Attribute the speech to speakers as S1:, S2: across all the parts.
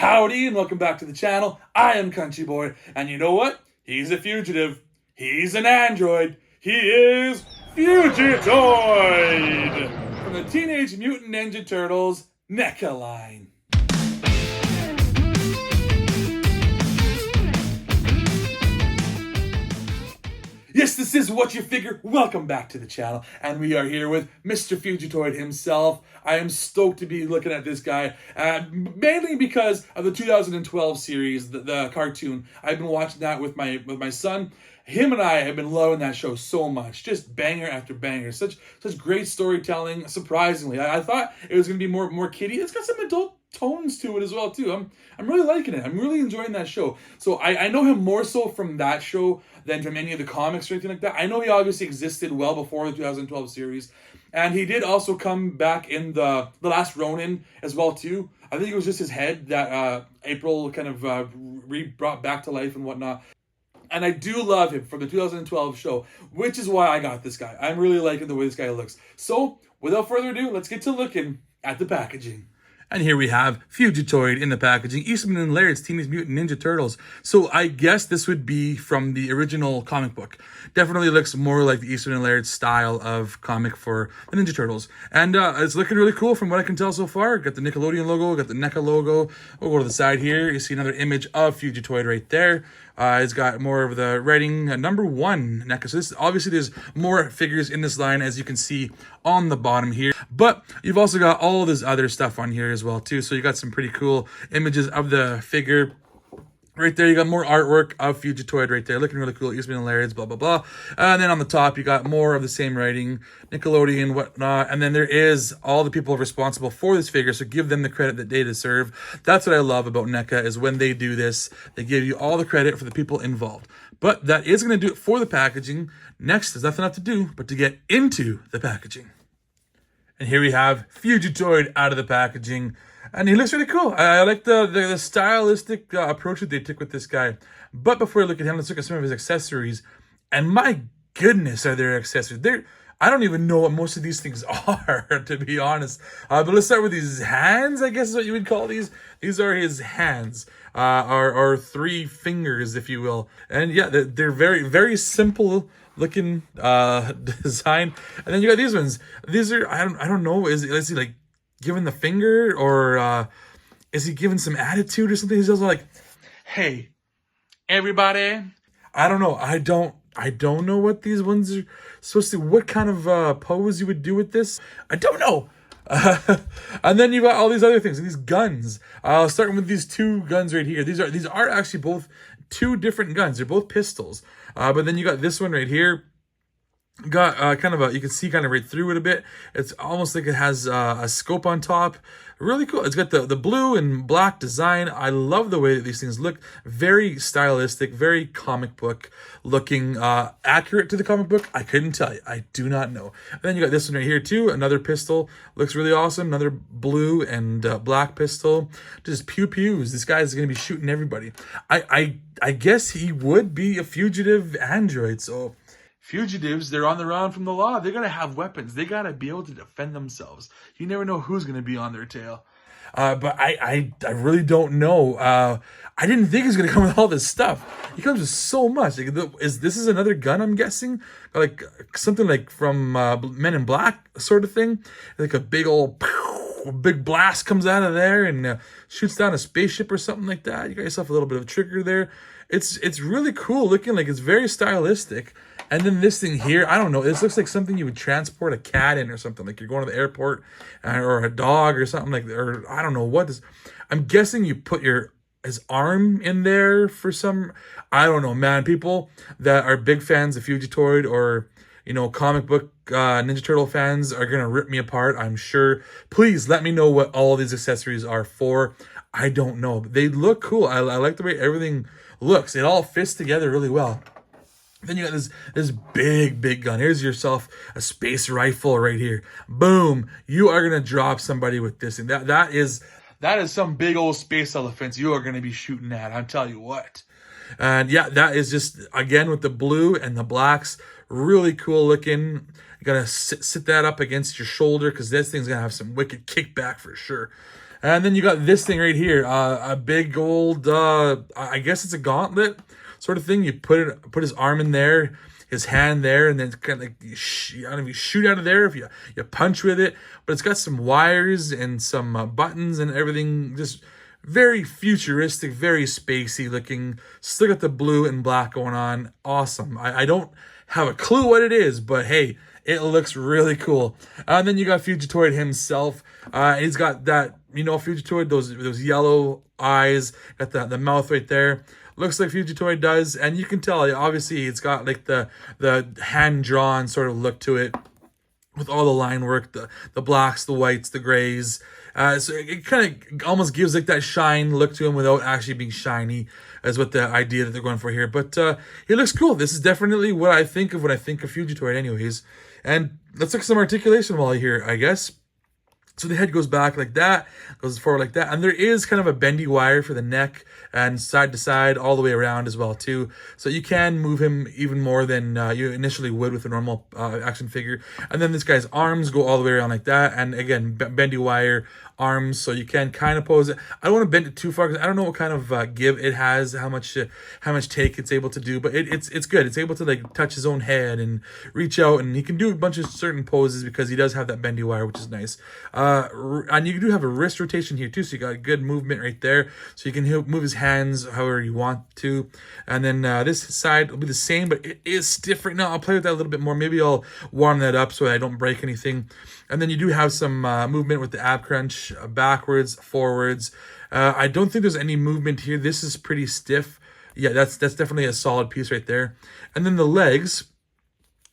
S1: Howdy and welcome back to the channel. I am Country Boy, and you know what? He's a fugitive. He's an android. He is Fugitoid from the Teenage Mutant Ninja Turtles NECA line. Yes, this is Whatcha Figure. Welcome back to the channel, and we are here with Mr. Fugitoid himself. I am stoked to be looking at this guy, mainly because of the 2012 series, the cartoon. I've been watching that with my son. Him and I have been loving that show so much. Just banger after banger. Such great storytelling. Surprisingly, I thought it was going to be more kiddie. It's got some adult tones to it as well too. I'm really liking it. I'm really enjoying that show. So I know him more so from that show than from any of the comics or anything like that. I know he obviously existed well before the 2012 series, and he did also come back in the Last Ronin as well too. I think it was just his head that April kind of brought back to life and whatnot. And I do love him from the 2012 show, which is why I got this guy. I'm really liking the way this guy looks. So, without further ado, let's get to looking at the packaging. And here we have Fugitoid in the packaging, Eastman and Laird's Teenage Mutant Ninja Turtles. So I guess this would be from the original comic book. Definitely looks more like the Eastman and Laird style of comic for the Ninja Turtles. And it's looking really cool from what I can tell so far. Got the Nickelodeon logo, got the NECA logo. We'll go to the side here. You see another image of Fugitoid right there. It's got more of the writing, number 1 NECA. So this, obviously there's more figures in this line, as you can see on the bottom here. But you've also got all this other stuff on here as well too. So you got some pretty cool images of the figure. Right there, you got more artwork of Fugitoid right there. Looking really cool. Eastman and Laird's, blah, blah, blah. And then on the top, you got more of the same writing, Nickelodeon, whatnot. And then there is all the people responsible for this figure, so give them the credit that they deserve. That's what I love about NECA, is when they do this, they give you all the credit for the people involved. But that is going to do it for the packaging. Next, there's nothing left to do but to get into the packaging. And here we have Fugitoid out of the packaging. And he looks really cool. I like the stylistic approach that they took with this guy. But before we look at him, let's look at some of his accessories. And my goodness, are there accessories. I don't even know what most of these things are, to be honest. But let's start with these hands, I guess is what you would call these. These are his hands, or 3 fingers, if you will. And yeah, they're very, very simple looking design. And then you got these ones. These are, I don't know, is he like giving the finger, or is he giving some attitude or something? He's also like, hey, everybody. I don't know. I don't know what these ones are supposed to, what kind of pose you would do with this. I don't know. And then you got all these other things, these guns. Starting with these 2 guns right here. These are actually both 2 different guns. They're both pistols. But then you got this one right here. Got kind of you can see kind of right through it a bit. It's almost like it has a scope on top. Really cool. It's got the blue and black design. I love the way that these things look. Very stylistic, very comic book looking. Accurate to the comic book? I couldn't tell you. I do not know. And then you got this one right here too. Another pistol. Looks really awesome. Another blue and black pistol. Just pew-pews. This guy is going to be shooting everybody. I guess he would be a fugitive android, so fugitives, they're on the run from the law. They're going to have weapons. They got to be able to defend themselves. You never know who's going to be on their tail. But I really don't know. I didn't think he was going to come with all this stuff. He comes with so much. Like, this is another gun, I'm guessing? Like something like from Men in Black sort of thing. Like a big blast comes out of there and shoots down a spaceship or something like that. You got yourself a little bit of a trigger there. It's really cool looking. Like, it's very stylistic. And then this thing here, I don't know. This looks like something you would transport a cat in or something. Like you're going to the airport, or a dog or something like that. Or I don't know what this. I'm guessing you put his arm in there for some. I don't know, man. People that are big fans of Fugitoid, or comic book Ninja Turtle fans, are gonna rip me apart, I'm sure. Please let me know what all these accessories are for. I don't know, but they look cool. I like the way everything looks. It all fits together really well. Then you got this big gun. Here's yourself a space rifle right here. Boom. You are going to drop somebody with this thing. That is some big old space elephants you are going to be shooting at. I'll tell you what. And yeah, that is just, again, with the blue and the blacks, really cool looking. You got to sit that up against your shoulder, because this thing's going to have some wicked kickback for sure. And then you got this thing right here, a big old, I guess it's a gauntlet sort of thing. You put his arm in there, his hand there, and then kind of like you shoot out of there if you punch with it. But it's got some wires and some buttons and everything, just very futuristic, very spacey looking. Still got the blue and black going on. Awesome. I don't have a clue what it is, but hey, it looks really cool. And then you got Fugitoid himself. He's got that, Fugitoid, those yellow eyes, got the mouth right there. Looks like Fugitoid does, and you can tell, obviously, it's got like the hand-drawn sort of look to it, with all the line work, the blacks, the whites, the grays. So it kind of almost gives like that shine look to him without actually being shiny, is what the idea that they're going for here. But he looks cool. This is definitely what I think of when I think of Fugitoid anyways. And let's look at some articulation while here, I guess. So the head goes back like that, goes forward like that, and there is kind of a bendy wire for the neck and side to side all the way around as well too. So you can move him even more than you initially would with a normal action figure. And then this guy's arms go all the way around like that, and again, bendy wire arms, so you can kind of pose it. I don't want to bend it too far because I don't know what kind of give it has, how much take it's able to do, but it's good. It's able to like touch his own head and reach out, and he can do a bunch of certain poses because he does have that bendy wire, which is nice. And you do have a wrist rotation here too, so you got good movement right there, so you can move his hands however you want to. And then this side will be the same, but it is stiff right now. I'll play with that a little bit more. Maybe I'll warm that up so I don't break anything. And then you do have some movement with the ab crunch, backwards, forwards. I don't think there's any movement here. This is pretty stiff. Yeah, that's definitely a solid piece right there. And then the legs,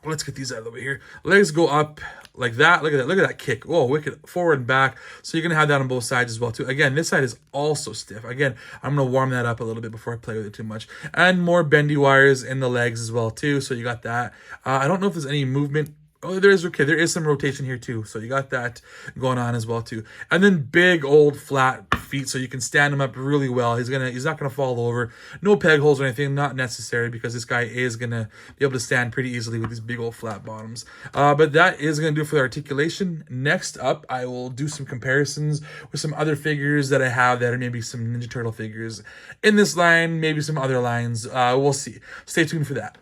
S1: well, let's get these out of the way here. Legs go up like that. Look at that. Look at that kick. Oh, wicked. Forward and back. So you're going to have that on both sides as well, too. Again, this side is also stiff. Again, I'm going to warm that up a little bit before I play with it too much. And more bendy wires in the legs as well, too. So you got that. I don't know if there's any movement. Oh, there is. Okay, there is some rotation here too. So you got that going on as well too. And then big old flat feet, so you can stand him up really well. He's not gonna fall over. No peg holes or anything, not necessary, because this guy is gonna be able to stand pretty easily with these big old flat bottoms. But that is gonna do it for the articulation. Next up, I will do some comparisons with some other figures that I have that are maybe some Ninja Turtle figures in this line, maybe some other lines. We'll see. Stay tuned for that.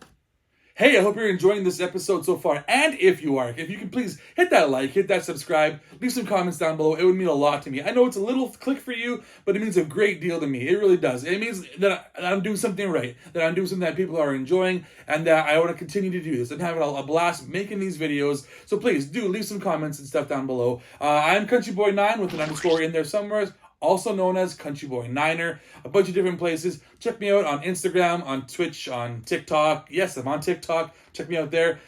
S1: Hey, I hope you're enjoying this episode so far. And if you are, if you can please hit that like, hit that subscribe, leave some comments down below. It would mean a lot to me. I know it's a little click for you, but it means a great deal to me. It really does. It means that I'm doing something right, that I'm doing something that people are enjoying, and that I want to continue to do this. I'm having a blast making these videos. So please do leave some comments and stuff down below. I'm CountryBoy9 with an underscore in there somewhere, also known as CountryBoyNiner, a bunch of different places. Check me out on Instagram, on Twitch, on TikTok. Yes, I'm on TikTok. Check me out there.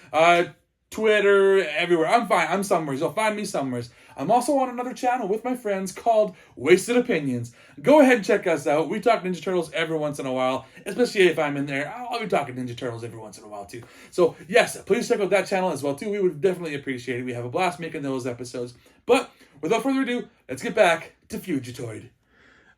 S1: Twitter, everywhere. I'm fine. I'm somewhere. You'll find me somewhere. I'm also on another channel with my friends called Wasted Opinions. Go ahead and check us out. We talk Ninja Turtles every once in a while, especially if I'm in there. I'll be talking Ninja Turtles every once in a while too. So yes, please check out that channel as well too. We would definitely appreciate it. We have a blast making those episodes. But without further ado, let's get back to Fugitoid.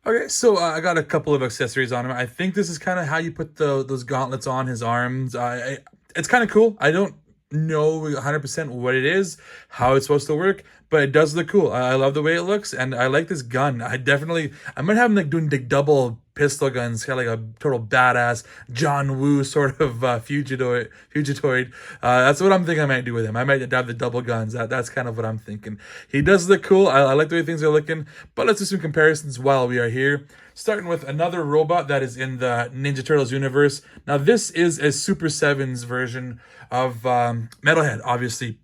S1: Okay, so I got a couple of accessories on him. I think this is kind of how you put those gauntlets on his arms. It's kind of cool. I don't know 100% what it is, how it's supposed to work, but it does look cool. I love the way it looks, and I like this gun. I might have him like doing like double pistol guns, kind of like a total badass John Woo sort of Fugitoid. That's what I'm thinking I might do with him. I might have the double guns. That's kind of what I'm thinking. He does look cool. I like the way things are looking, but let's do some comparisons while we are here. Starting with another robot that is in the Ninja Turtles universe. Now this is a Super 7's version of Metalhead, obviously.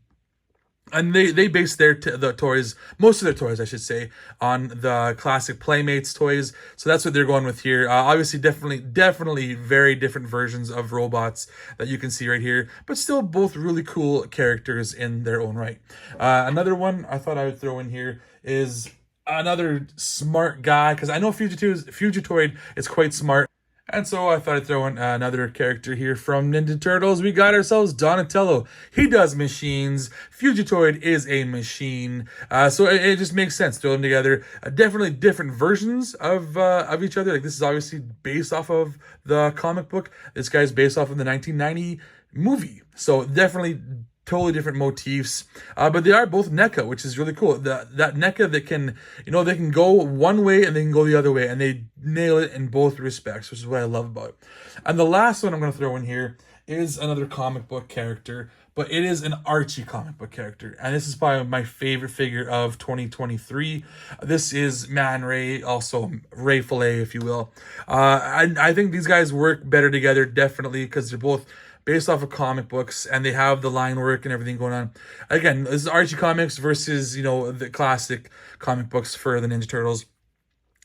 S1: And they base the toys, most of their toys, I should say, on the classic Playmates toys. So that's what they're going with here. Obviously, definitely very different versions of robots that you can see right here, but still both really cool characters in their own right. Another one I thought I would throw in here is another smart guy, because I know Fugitoid is quite smart. And so I thought I'd throw in another character here from Ninja Turtles. We got ourselves Donatello. He does machines. Fugitoid is a machine. So it just makes sense. Throw them together. Definitely different versions of each other. Like this is obviously based off of the comic book. This guy's based off of the 1990 movie. So definitely totally different motifs, but they are both NECA, which is really cool. That NECA that can, they can go one way and they can go the other way, and they nail it in both respects, which is what I love about it. And the last one I'm going to throw in here is another comic book character, but it is an Archie comic book character, and this is probably my favorite figure of 2023. This is Man Ray, also Ray Fillet, if you will. I think these guys work better together, definitely, because they're both based off of comic books, and they have the line work and everything going on. Again, this is Archie Comics versus, the classic comic books for the Ninja Turtles.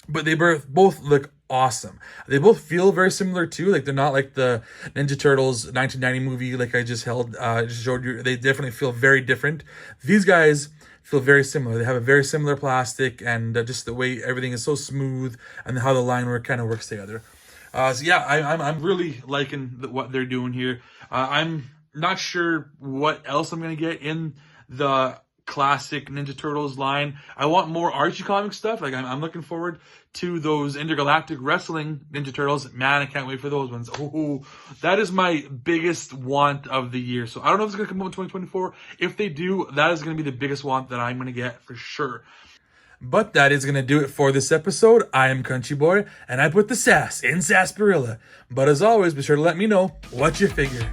S1: But they both look awesome. They both feel very similar too. Like, they're not like the Ninja Turtles 1990 movie like I just showed you. They definitely feel very different. These guys feel very similar. They have a very similar plastic, and just the way everything is so smooth, and how the line work kind of works together. So yeah, I'm really liking what they're doing here. I'm not sure what else I'm gonna get in the classic Ninja Turtles line. I want more Archie comic stuff. Like, I'm looking forward to those intergalactic wrestling Ninja Turtles. Man, I can't wait for those ones. Oh, that is my biggest want of the year. So I don't know if it's gonna come out in 2024. If they do, that is gonna be the biggest want that I'm gonna get for sure. But that is going to do it for this episode. I am Country Boy, and I put the sass in Sarsaparilla. But as always, be sure to let me know what you figure.